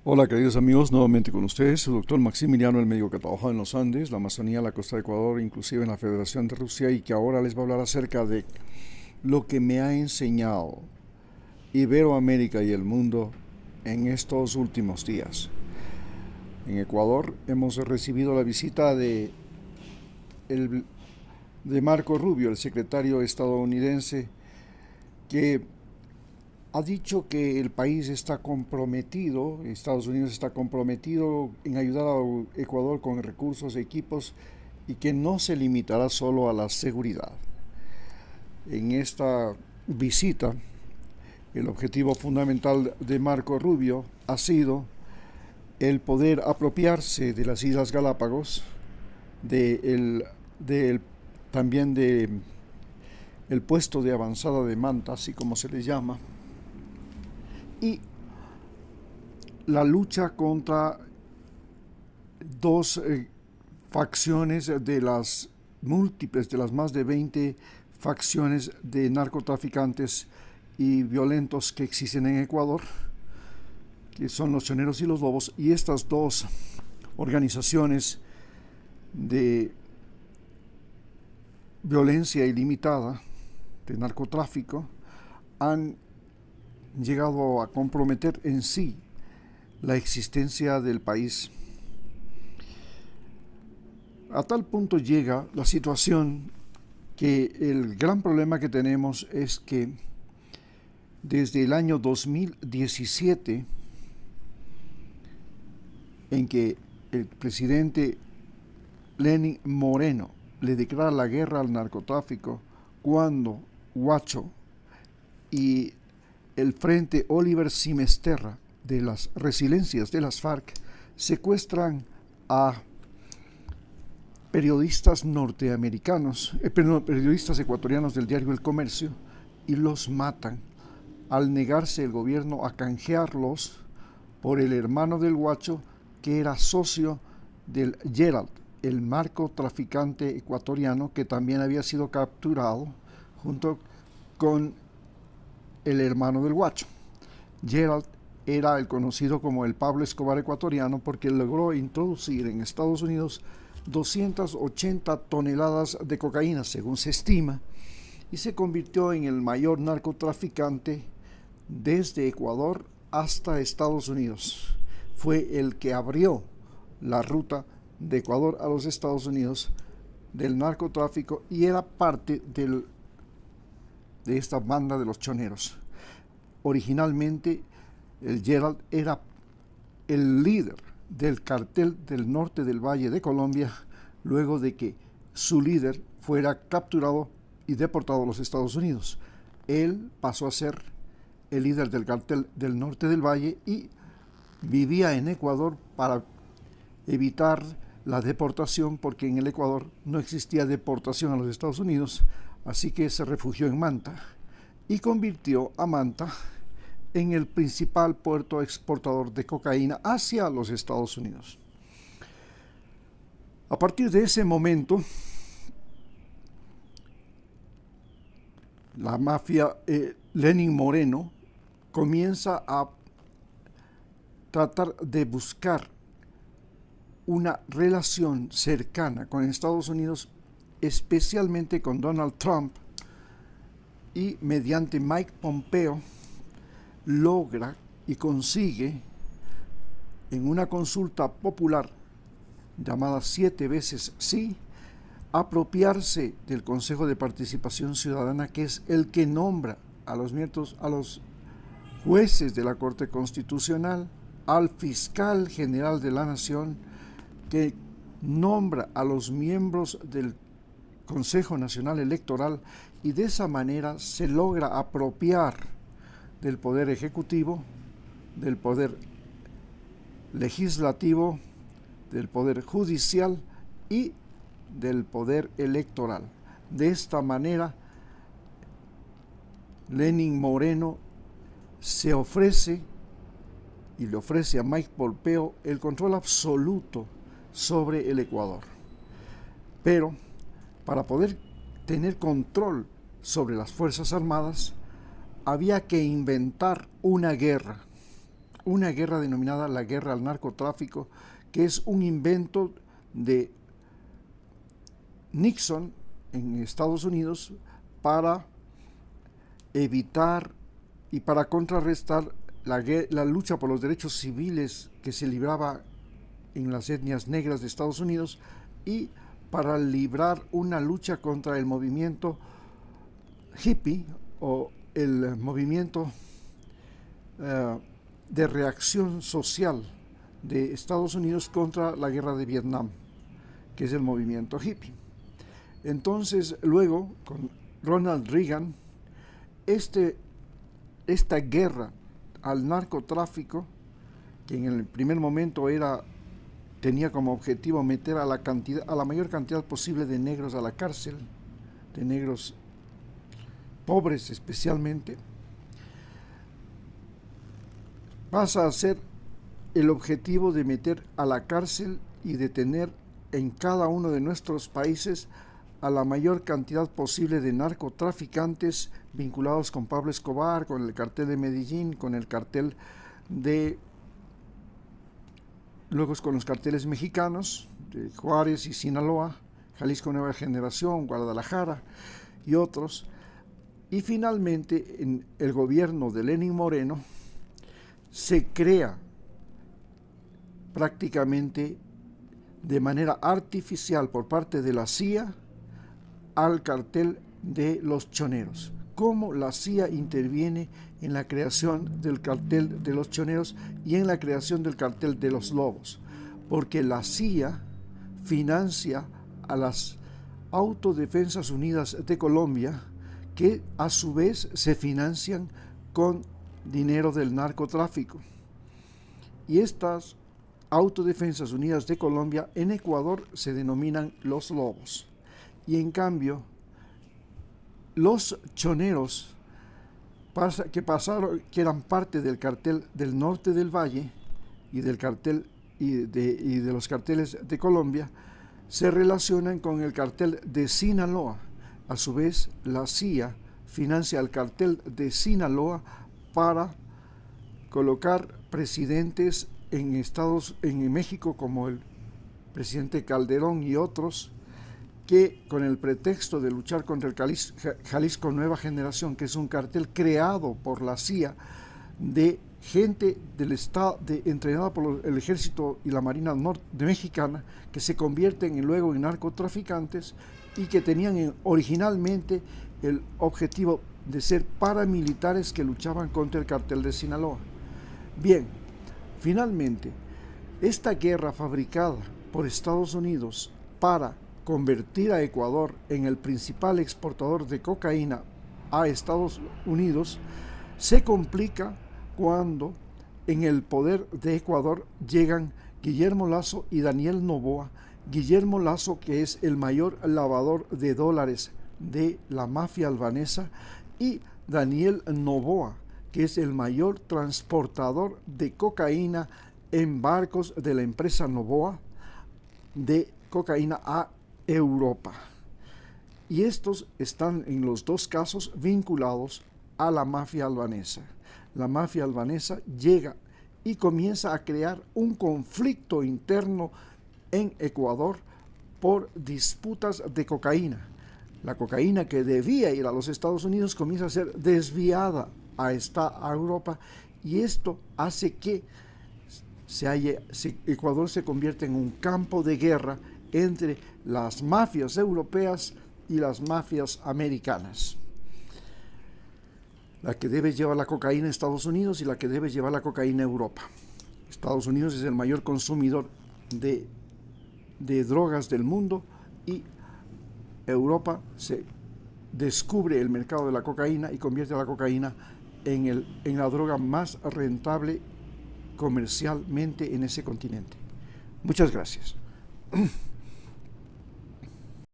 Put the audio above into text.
Hola queridos amigos, nuevamente con ustedes, el doctor Maximiliano, el médico que trabajó en los Andes, la Amazonía, la costa de Ecuador, inclusive en la Federación de Rusia, y que ahora les va a hablar acerca de lo que me ha enseñado Iberoamérica y el mundo en estos últimos días. En Ecuador hemos recibido la visita el- de Marco Rubio, el secretario estadounidense, que ha dicho que el país está comprometido, Estados Unidos está comprometido en ayudar a Ecuador con recursos, equipos y que no se limitará solo a la seguridad. En esta visita, el objetivo fundamental de Marco Rubio ha sido el poder apropiarse de las Islas Galápagos, de el, de también de el puesto de avanzada de Manta, así como se le llama, y la lucha contra dos facciones de las múltiples, de las más de 20 facciones de narcotraficantes y violentos que existen en Ecuador, que son los choneros y los lobos, y estas dos organizaciones de violencia ilimitada, de narcotráfico, han llegado a comprometer en sí la existencia del país. A tal punto llega la situación que el gran problema que tenemos es que desde el año 2017, en que el presidente Lenín Moreno le declara la guerra al narcotráfico, cuando Huacho y el Frente Oliver Simesterra de las Resiliencias de las FARC secuestran a periodistas norteamericanos, periodistas ecuatorianos del diario El Comercio, y los matan al negarse el gobierno a canjearlos por el hermano del Guacho, que era socio del Gerald, el narcotraficante ecuatoriano que también había sido capturado junto con el hermano del Guacho. Gerald era el conocido como el Pablo Escobar ecuatoriano porque logró introducir en Estados Unidos 280 toneladas de cocaína, según se estima, y se convirtió en el mayor narcotraficante desde Ecuador hasta Estados Unidos. Fue el que abrió la ruta de Ecuador a los Estados Unidos del narcotráfico y era parte de esta banda de los choneros. Originalmente, el Gerald era el líder del cartel del norte del Valle de Colombia, luego de que su líder fuera capturado y deportado a los Estados Unidos. Él pasó a ser el líder del cartel del norte del Valle y vivía en Ecuador para evitar la deportación, porque en el Ecuador no existía deportación a los Estados Unidos, así que se refugió en Manta y convirtió a Manta en el principal puerto exportador de cocaína hacia los Estados Unidos. A partir de ese momento, la mafia Lenín Moreno comienza a tratar de buscar una relación cercana con Estados Unidos, especialmente con Donald Trump, y mediante Mike Pompeo logra y consigue en una consulta popular llamada 7 veces sí, apropiarse del Consejo de Participación Ciudadana, que es el que nombra a los miembros, a los jueces de la Corte Constitucional, al fiscal general de la Nación, que nombra a los miembros del Consejo Nacional Electoral, y de esa manera se logra apropiar del poder ejecutivo, del poder legislativo, del poder judicial y del poder electoral. De esta manera, Lenín Moreno se ofrece y le ofrece a Mike Pompeo el control absoluto sobre el Ecuador. Pero para poder tener control sobre las Fuerzas Armadas, había que inventar una guerra. una guerra denominada la guerra al narcotráfico, que es un invento de Nixon en Estados Unidos para evitar y para contrarrestar la lucha por los derechos civiles que se libraba en las etnias negras de Estados Unidos y para librar una lucha contra el movimiento hippie o el movimiento de reacción social de Estados Unidos contra la guerra de Vietnam, que es el movimiento hippie. Entonces, luego, con Ronald Reagan, esta guerra al narcotráfico, que en el primer momento tenía como objetivo meter a la mayor cantidad posible de negros a la cárcel, de negros pobres especialmente, pasa a ser el objetivo de meter a la cárcel y detener en cada uno de nuestros países a la mayor cantidad posible de narcotraficantes vinculados con Pablo Escobar, con el cartel de Medellín, con el cartel luego con los carteles mexicanos de Juárez y Sinaloa, Jalisco Nueva Generación, Guadalajara y otros. Y finalmente, en el gobierno de Lenín Moreno, se crea prácticamente de manera artificial por parte de la CIA al cartel de los choneros. Cómo la CIA interviene en la creación del cartel de los choneros y en la creación del cartel de los lobos, porque la CIA financia a las Autodefensas Unidas de Colombia, que a su vez se financian con dinero del narcotráfico. Y estas Autodefensas Unidas de Colombia en Ecuador se denominan los lobos. Y en cambio, los choneros que eran parte del cartel del norte del Valle y del cartel y de los carteles de Colombia, se relacionan con el cartel de Sinaloa. A su vez, la CIA financia el cartel de Sinaloa para colocar presidentes en México, como el presidente Calderón y otros, que con el pretexto de luchar contra el Jalisco Nueva Generación, que es un cartel creado por la CIA de gente del Estado, entrenada por el Ejército y la Marina de Mexicana, que se convierten luego en narcotraficantes y que tenían originalmente el objetivo de ser paramilitares que luchaban contra el cartel de Sinaloa. Bien, finalmente, esta guerra fabricada por Estados Unidos para convertir a Ecuador en el principal exportador de cocaína a Estados Unidos se complica cuando en el poder de Ecuador llegan Guillermo Lasso y Daniel Noboa. Guillermo Lasso, que es el mayor lavador de dólares de la mafia albanesa, y Daniel Noboa, que es el mayor transportador de cocaína en barcos de la empresa Noboa, de cocaína a Europa. Y estos están en los dos casos vinculados a la mafia albanesa. La mafia albanesa llega y comienza a crear un conflicto interno en Ecuador por disputas de cocaína. La cocaína que debía ir a los Estados Unidos comienza a ser desviada a Europa, y esto hace que Ecuador se convierta en un campo de guerra entre las mafias europeas y las mafias americanas. La que debe llevar la cocaína a Estados Unidos y la que debe llevar la cocaína a Europa. Estados Unidos es el mayor consumidor de drogas del mundo, y Europa se descubre el mercado de la cocaína y convierte a la cocaína en la droga más rentable comercialmente en ese continente. Muchas gracias.